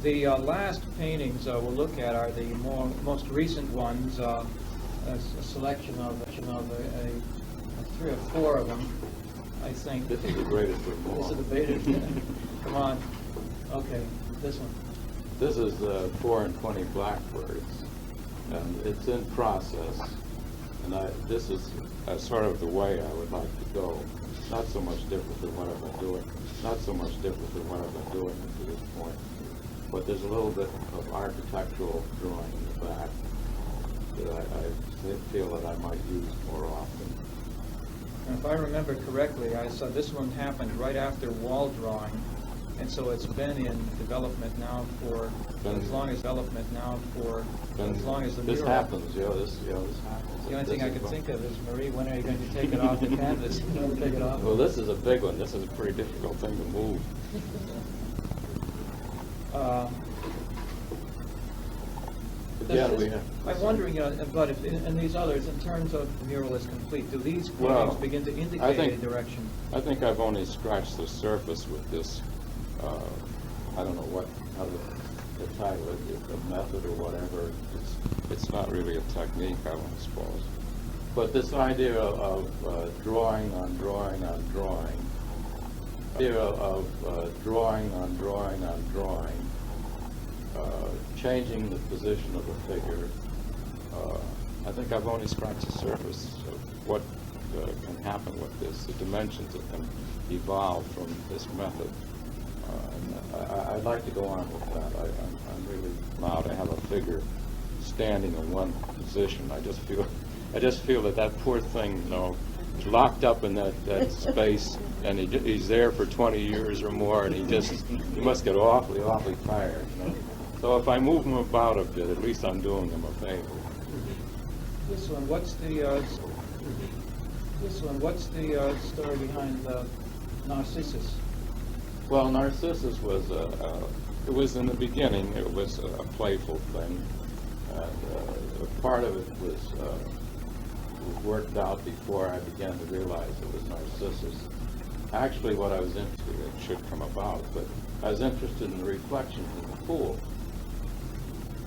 The last paintings we'll look at are the most recent ones. A selection of three or four of them, I think. This is the greatest of them all. This is the beta. Come on. Okay, this one. This is 4 and 20 blackbirds, and it's in process. And this is sort of the way I would like to go. Not so much different than what I've been doing. Not so much different than what I've been doing up to this point. But there's a little bit of architectural drawing in the back that I feel that I might use more often. And if I remember correctly, I saw this one happened right after wall drawing, and so it's been in development now for as long as the This mural. happens, this happens. The only thing I could think of is, Marie, when are you going to take it off the canvas? Take it off. Well, this is a big one. This is a pretty difficult thing to move. Again, we have. I'm wondering, but if in these others, in terms of the mural is complete, do these paintings Well, begin to I indicate think- a direction? I think I've only scratched the surface with this. I don't know how to title it, a method or whatever. It's not really a technique, I don't suppose. But this idea of drawing on drawing on drawing, idea of drawing on drawing on drawing, changing the position of a figure. I think I've only scratched the surface of what can happen with this, the dimensions that can evolve from this method. I'd like to go on with that. I'm really now to have a figure standing in one position. I just feel that poor thing, is locked up in that space, and he's there for 20 years or more, and he must get awfully tired. So if I move him about a bit, at least I'm doing him a favor. This one, what's the story behind Narcissus? Well, Narcissus was it was in the beginning. It was a playful thing, and part of it was worked out before I began to realize it was Narcissus. Actually, what I was interested in should come about, but I was interested in the reflections in the pool,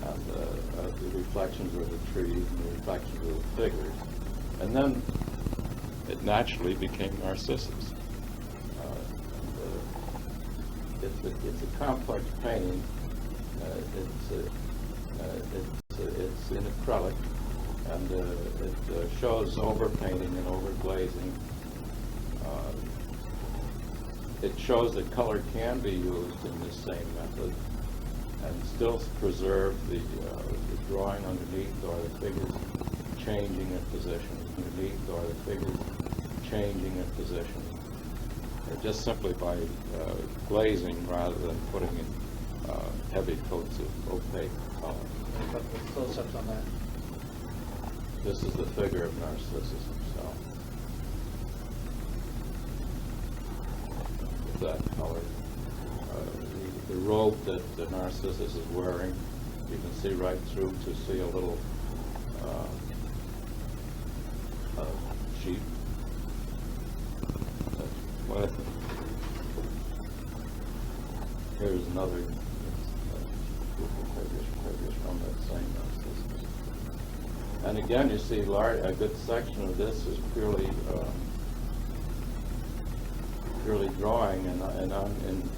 and the reflections of the trees and the reflections of the figures, and then it naturally became Narcissus. It's a complex painting. It's in acrylic, and it shows overpainting and overglazing. It shows that color can be used in this same method and still preserve the drawing underneath, or the figures changing in position underneath, or the figures changing in position. Just simply by glazing rather than putting in heavy coats of opaque color. Close-ups on that. This is the figure of Narcissus himself. With that color. The robe that Narcissus is wearing, you can see right through to see a little sheep. Here's another figures from that same Narcissus. And again, you see a good section of this is purely drawing and in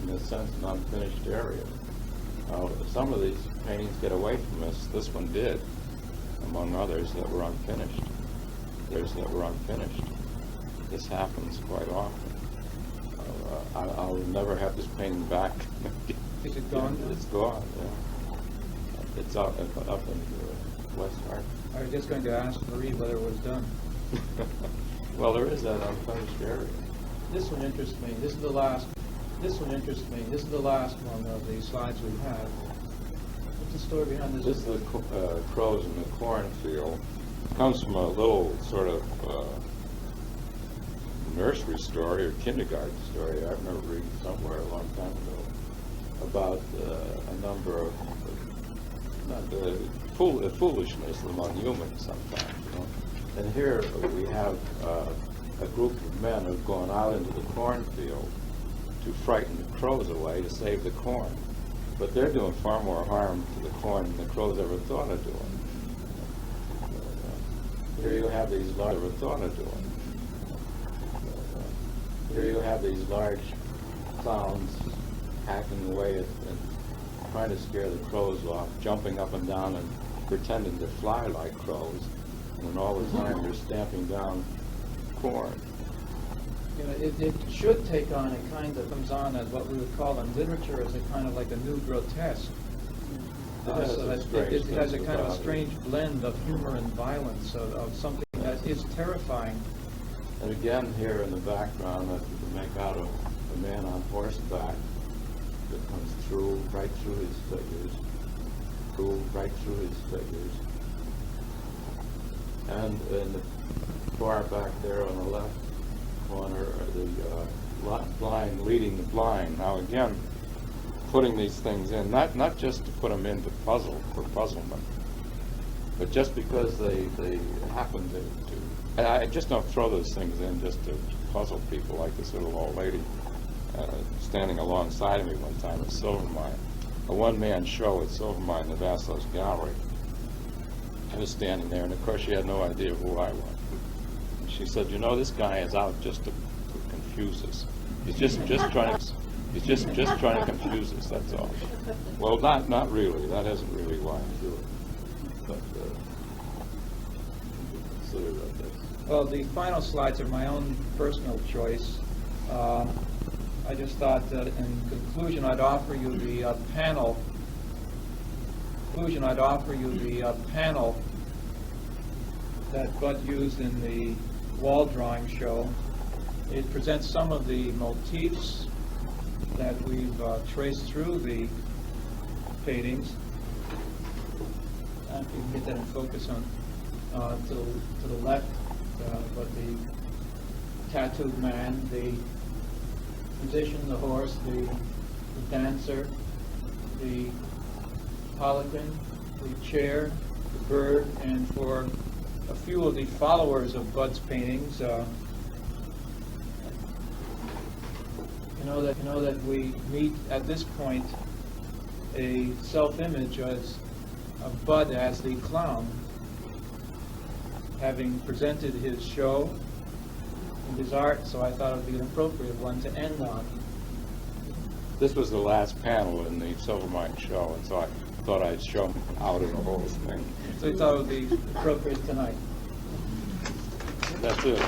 a sense an unfinished area. Some of these paintings get away from us. This one did, among others that were unfinished. There's that were unfinished. This happens quite often. I'll never have this painting back. Is it gone? It's gone, yeah. It's up in West Hart. I was just going to ask Marie whether it was done. Well, there is that unfinished area. This one interests me. This is the last. This one interests me. This is the last one of the slides we have. What's the story behind this? This is the crows in the cornfield. Comes from a little sort of nursery story or kindergarten story I remember reading somewhere a long time ago about a number of foolishness among humans sometimes. And here we have a group of men who've gone out into the cornfield to frighten the crows away to save the corn. But they're doing far more harm to the corn than the crows ever thought of doing. Here you have these large, ever thought of doing. Here you have these large clowns hacking away at and trying to scare the crows off, jumping up and down and pretending to fly like crows, when all the time they're stamping down corn. You know, it should take on a kind that comes on as what we would call in literature as a kind of like a new grotesque. So that it has a kind of a strange blend of humor and violence, of something that is terrifying. And again, here in the background, you can make out a man on horseback that comes right through his figures, right through his figures. And in the far back there on the left corner are the blind leading the blind. Now again, putting these things in, not just to put them in to for puzzlement, but just because they happen to I just don't throw those things in just to puzzle people, like this little old lady standing alongside of me one time at Silvermine, a one-man show at Silvermine in the Vassos Gallery. I was standing there, and of course she had no idea who I was. She said, "You know, this guy is out just to confuse us. He's just trying to confuse us. That's all." Well, not really. That isn't really why I do it. But consider that. Well, the final slides are my own personal choice. I just thought that in conclusion I'd offer you the panel. Panel that Bud used in the wall drawing show. It presents some of the motifs that we've traced through the paintings. If you can get that in focus on to the left, but the tattooed man, the musician, the horse, the dancer, the pelican, the chair, the bird, and for a few of the followers of Bud's paintings, you know that we meet at this point a self-image of Bud as the clown, having presented his show and his art, so I thought it would be an appropriate one to end on. This was the last panel in the Silvermine show, and so I thought I'd show him out of the whole thing. So I thought it would be appropriate tonight. That's it.